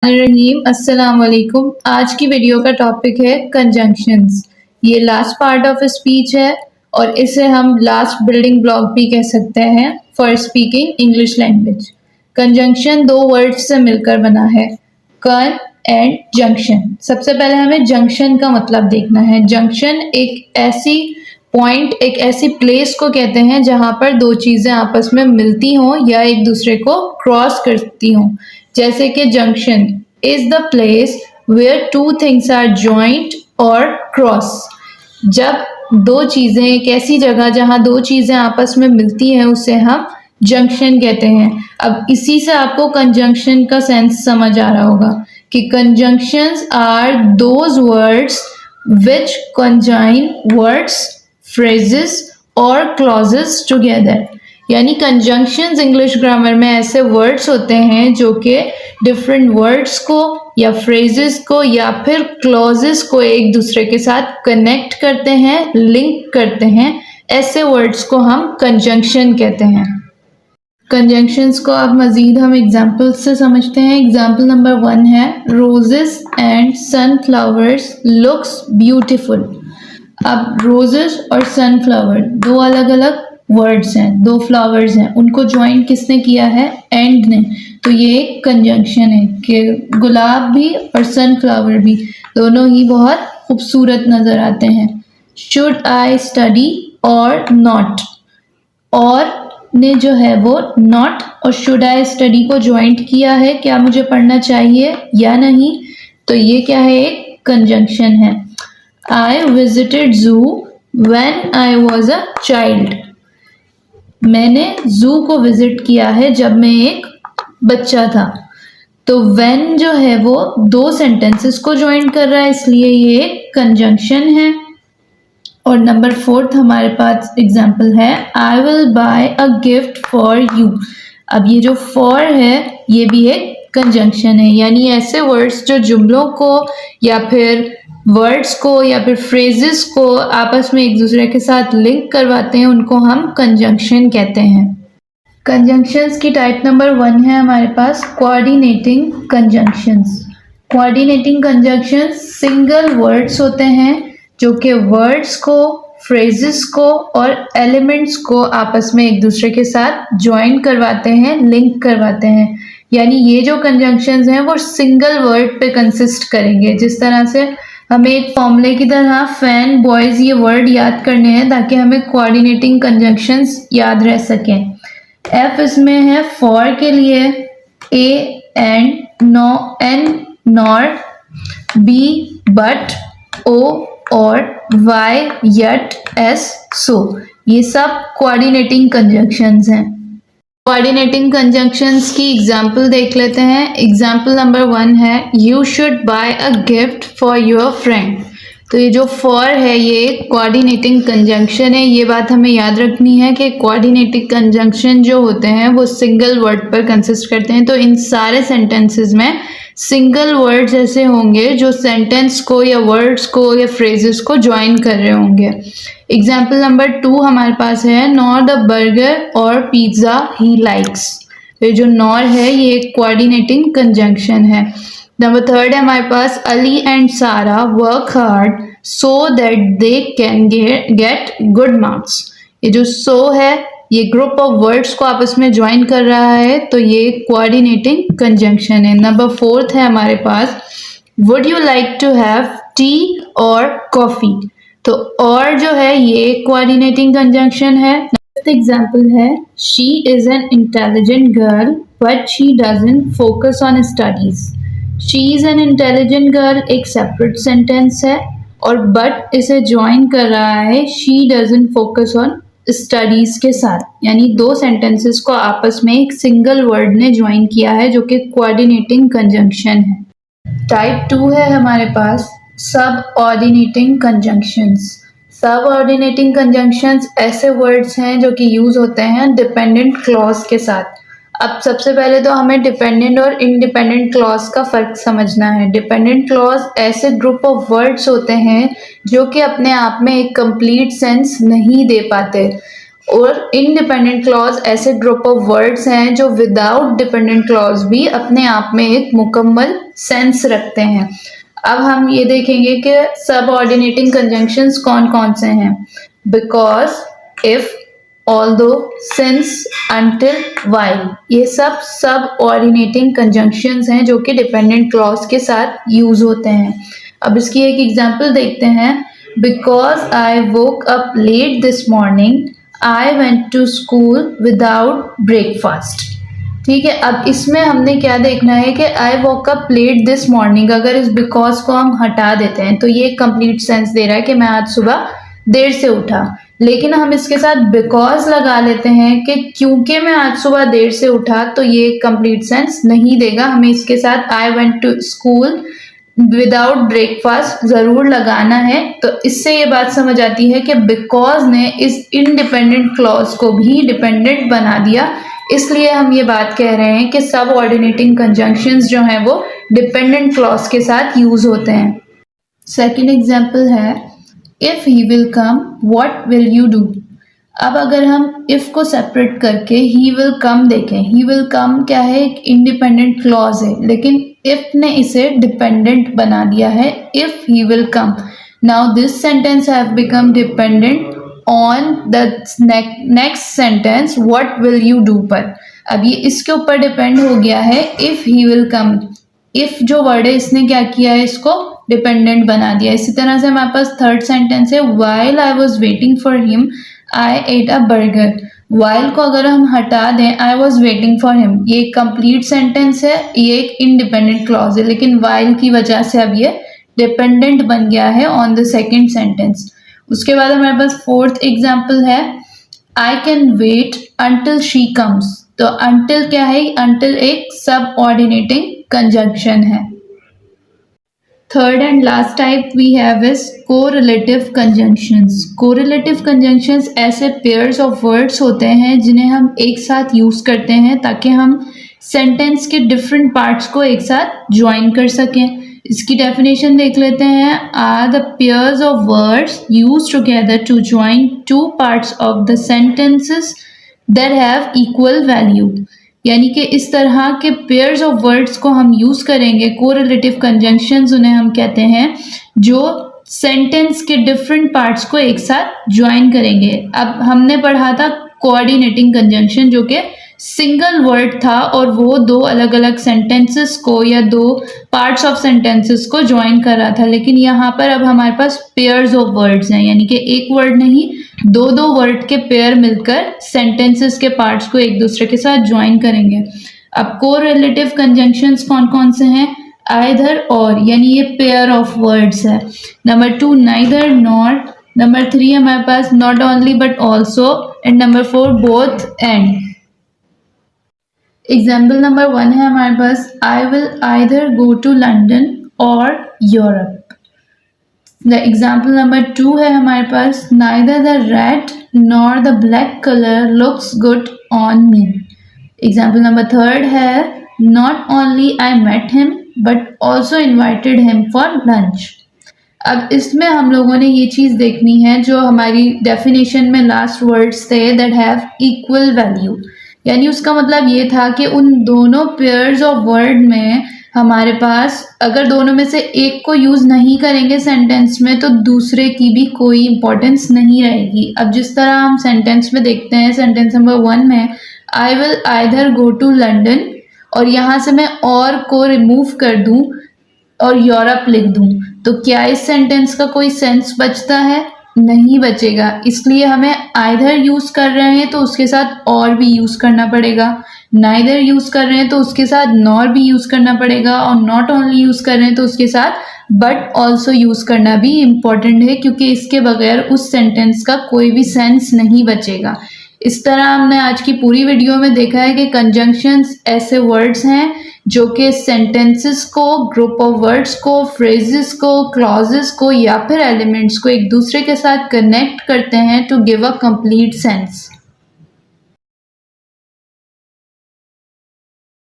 रहीम अस्सलाम वालेकुम। आज की वीडियो का टॉपिक है कंजंक्शंस। ये लास्ट पार्ट ऑफ स्पीच है और इसे हम लास्ट बिल्डिंग ब्लॉक भी कह सकते हैं for speaking English language. Conjunction दो वर्ड्स से मिलकर बना है, कन एंड जंक्शन। सबसे पहले हमें जंक्शन का मतलब देखना है। जंक्शन एक ऐसी पॉइंट, एक ऐसी प्लेस को कहते हैं जहां पर दो चीजें आपस में मिलती हों या एक दूसरे को क्रॉस करती हों। जैसे कि junction is the place where two things are joint और क्रॉस। जब दो चीजें, एक ऐसी जगह जहां दो चीजें आपस में मिलती हैं उसे हम जंक्शन कहते हैं। अब इसी से आपको कंजंक्शन का सेंस समझ आ रहा होगा कि conjunctions are those words which conjoin words, phrases और clauses together। यानी कंजंक्शंस इंग्लिश ग्रामर में ऐसे वर्ड्स होते हैं जो कि डिफरेंट वर्ड्स को या फ्रेजेस को या फिर क्लॉजेस को एक दूसरे के साथ कनेक्ट करते हैं, लिंक करते हैं। ऐसे वर्ड्स को हम कंजंक्शन कहते हैं। कंजंक्शंस को अब मजीद हम एग्जाम्पल से समझते हैं। एग्जाम्पल नंबर 1 है, roses and sunflowers looks beautiful. अब रोजेस और सनफ्लावर दो अलग अलग वर्ड्स हैं, दो फ्लावर्स हैं, उनको ज्वाइन किसने किया है? एंड ने। तो ये एक कंजंक्शन है कि गुलाब भी और सनफ्लावर भी दोनों ही बहुत खूबसूरत नजर आते हैं। शुड आई स्टडी और नॉट, और ने जो है वो नॉट और शुड आई स्टडी को ज्वाइंट किया है, क्या मुझे पढ़ना चाहिए या नहीं। तो ये क्या है? एक कंजंक्शन है। I visited zoo when I was a child। मैंने जू को विजिट किया है जब मैं एक बच्चा था। तो when जो है वो दो सेंटेंसेस को ज्वाइन कर रहा है, इसलिए ये एक कंजंक्शन है। और नंबर 4 हमारे पास एग्जाम्पल है, I will buy a gift for you। अब ये जो for है ये भी एक कंजंक्शन है। यानी ऐसे वर्ड्स जो जुमलों को या फिर वर्ड्स को या फिर फ्रेजेस को आपस में एक दूसरे के साथ लिंक करवाते हैं उनको हम कंजंक्शन कहते हैं। कंजंक्शंस की टाइप नंबर 1 है हमारे पास coordinating conjunctions. Coordinating conjunctions single words होते हैं जो कि वर्ड्स को, फ्रेजेस को और एलिमेंट्स को आपस में एक दूसरे के साथ ज्वाइन करवाते हैं, लिंक करवाते हैं। यानी ये जो कंजंक्शंस हैं वो सिंगल वर्ड पे कंसिस्ट करेंगे। जिस तरह से हमें एक फॉर्मूले की तरह फैन, बॉयज ये वर्ड याद करने हैं ताकि हमें कोऑर्डिनेटिंग कंजंक्शंस याद रह सकें। एफ इसमें है फॉर के लिए, A and, no N nor, B but, O or, Y yet, S so. ये सब कोऑर्डिनेटिंग कंजंक्शंस हैं। कोऑर्डिनेटिंग कंजंक्शंस की एग्जाम्पल देख लेते हैं। एग्जाम्पल नंबर 1 है, you should buy a gift for your friend. तो ये जो फॉर है ये कोऑर्डिनेटिंग कंजंक्शन है। ये बात हमें याद रखनी है कि कोऑर्डिनेटिंग कंजंक्शन जो होते हैं वो सिंगल वर्ड पर कंसिस्ट करते हैं। तो इन सारे सेंटेंसेस में सिंगल वर्ड्स ऐसे होंगे जो सेंटेंस को या वर्ड्स को या फ्रेजेस को ज्वाइन कर रहे होंगे। एग्जाम्पल नंबर 2 हमारे पास है, नॉर द बर्गर और पिज्ज़ा ही लाइक्स। ये जो नॉर है ये एक कोऑर्डिनेटिंग कंजंक्शन है। नंबर 3 है हमारे पास, अली एंड सारा work hard so that they can get good marks. ये जो सो है ये ग्रुप ऑफ वर्ड्स को आपस में ज्वाइन कर रहा है, तो ये कोऑर्डिनेटिंग कंजंक्शन है। नंबर 4 है हमारे पास, would you like to have tea or coffee. तो और जो है ये कोऑर्डिनेटिंग कंजंक्शन है। नेक्स्ट एग्जांपल है, she is an intelligent girl but she doesn't focus on studies. She is an intelligent girl एक सेपरेट सेंटेंस है और but इसे ज्वाइन कर रहा है she doesn't focus on studies के साथ। यानी दो सेंटेंसेस को आपस में एक सिंगल वर्ड ने ज्वाइन किया है जो कि कोऑर्डिनेटिंग कंजंक्शन है। टाइप 2 है हमारे पास सब ऑर्डिनेटिंग कंजंक्शंस। सब ऑर्डिनेटिंग कंजंक्शंस ऐसे वर्ड्स हैं जो कि यूज होते हैं डिपेंडेंट क्लॉज के साथ। अब सबसे पहले तो हमें डिपेंडेंट और इंडिपेंडेंट क्लॉज का फर्क समझना है। डिपेंडेंट क्लॉज ऐसे ग्रुप ऑफ वर्ड्स होते हैं जो कि अपने आप में एक कंप्लीट सेंस नहीं दे पाते और इनडिपेंडेंट क्लॉज ऐसे ग्रुप ऑफ वर्ड्स हैं जो विदाउट डिपेंडेंट क्लॉज भी अपने आप में एक मुकम्मल सेंस रखते हैं। अब हम ये देखेंगे कि सबऑर्डिनेटिंग कंजंक्शंस कौन कौन से हैं। Because, if, although, since, until, while, ये सब सबऑर्डिनेटिंग कंजंक्शंस हैं जो कि डिपेंडेंट क्लॉज के साथ यूज होते हैं। अब इसकी एक एग्जांपल देखते हैं। Because I woke up late this morning, I went to school without breakfast. ठीक है, अब इसमें हमने क्या देखना है कि I woke up late this morning, अगर इस बिकॉज को हम हटा देते हैं तो ये कंप्लीट सेंस दे रहा है कि मैं आज सुबह देर से उठा। लेकिन हम इसके साथ बिकॉज लगा लेते हैं कि क्योंकि मैं आज सुबह देर से उठा, तो ये कंप्लीट सेंस नहीं देगा। हमें इसके साथ I went to school without breakfast जरूर लगाना है। तो इससे ये बात समझ आती है कि बिकॉज ने इस इनडिपेंडेंट क्लॉज को भी डिपेंडेंट बना दिया, इसलिए हम ये बात कह रहे हैं कि सब ऑर्डिनेटिंग कंजंक्शंस जो हैं वो डिपेंडेंट क्लॉज के साथ यूज होते हैं। सेकेंड एग्जाम्पल है, if he will come what will you do. अब अगर हम इफ को सेपरेट करके ही विल कम देखें, ही विल कम क्या है, एक इंडिपेंडेंट क्लॉज है, लेकिन इफ ने इसे डिपेंडेंट बना दिया है। If he will come, now this sentence have become dependent on the next sentence what will you do पर। अब ये इसके ऊपर डिपेंड हो गया है if he will come. If जो वर्ड है इसने क्या किया है, इसको डिपेंडेंट बना दिया। इसी तरह से हमारे पास थर्ड सेंटेंस है, while I was waiting for him I at a burger. While को अगर हम हटा दें, I was waiting for him, ये एक कंप्लीट सेंटेंस है, ये एक इंडिपेंडेंट क्लॉज है, लेकिन व्हाइल की वजह से अब ये डिपेंडेंट बन गया है ऑन द सेकेंड सेंटेंस। उसके बाद हमारे पास फोर्थ एग्जाम्पल है, I can wait until she comes. तो अंटिल क्या है, अंटिल एक सब ऑर्डिनेटिंग कंजंक्शन है। Third and last type we have is correlative conjunctions. Correlative conjunctions ऐसे पेयर्स ऑफ वर्ड्स होते हैं जिन्हें हम एक साथ यूज करते हैं ताकि हम सेंटेंस के डिफरेंट पार्ट्स को एक साथ ज्वाइन कर सकें। इसकी डेफिनेशन देख लेते हैं, are the pairs of words use together to join two parts of the sentences that have equal value. यानी कि इस तरह के पेयर्स ऑफ वर्ड्स को हम यूज करेंगे, कोरिलेटिव कंजंक्शंस उन्हें हम कहते हैं, जो सेंटेंस के डिफरेंट पार्ट्स को एक साथ ज्वाइन करेंगे। अब हमने पढ़ा था कोऑर्डिनेटिंग कंजंक्शन जो कि सिंगल वर्ड था और वो दो अलग अलग सेंटेंसेस को या दो पार्ट्स ऑफ सेंटेंसेस को ज्वाइन कर रहा था, लेकिन यहाँ पर अब हमारे पास पेयर्स ऑफ वर्ड्स हैं, यानी कि एक वर्ड नहीं, दो दो वर्ड के पेयर मिलकर सेंटेंसेस के पार्ट्स को एक दूसरे के साथ ज्वाइन करेंगे। अब कोरिलेटिव कंजंक्शंस कौन कौन से हैं, आइदर और, यानी ये पेयर ऑफ वर्ड्स है। नंबर 2 नाइदर नॉर, नंबर 3 हमारे पास not only but also, and number 4 both and. Example number 1 है हमारे पास, I will either go to London or Europe. The example number 2 है हमारे पास, neither the red nor the black colour looks good on me. Example number 3 है, not only I met him but also invited him for lunch. अब इसमें हम लोगों ने ये चीज़ देखनी है जो हमारी डेफिनेशन में लास्ट वर्ड्स थे, दैट हैव इक्वल वैल्यू। यानी उसका मतलब ये था कि उन दोनों पेयर्स ऑफ वर्ड में हमारे पास अगर दोनों में से एक को यूज़ नहीं करेंगे सेंटेंस में तो दूसरे की भी कोई इंपॉर्टेंस नहीं रहेगी। अब जिस तरह हम सेंटेंस में देखते हैं, सेंटेंस नंबर 1 में I will either go to London, और यहाँ से मैं और को रिमूव कर दूँ और यूरोप लिख दूँ, तो क्या इस सेंटेंस का कोई सेंस बचता है? नहीं बचेगा। इसलिए हमें आइदर यूज कर रहे हैं तो उसके साथ और भी यूज करना पड़ेगा, नाइदर यूज कर रहे हैं तो उसके साथ नॉर भी यूज करना पड़ेगा, और नॉट ओनली यूज कर रहे हैं तो उसके साथ बट ऑल्सो यूज करना भी इम्पॉर्टेंट है, क्योंकि इसके बगैर उस सेंटेंस का कोई भी सेंस नहीं बचेगा। इस तरह हमने आज की पूरी वीडियो में देखा है कि कंजंक्शंस ऐसे वर्ड्स हैं जो कि सेंटेंसेस को, ग्रुप ऑफ वर्ड्स को, फ्रेजेस को, क्लॉजेस को या फिर एलिमेंट्स को एक दूसरे के साथ कनेक्ट करते हैं to give a complete sense.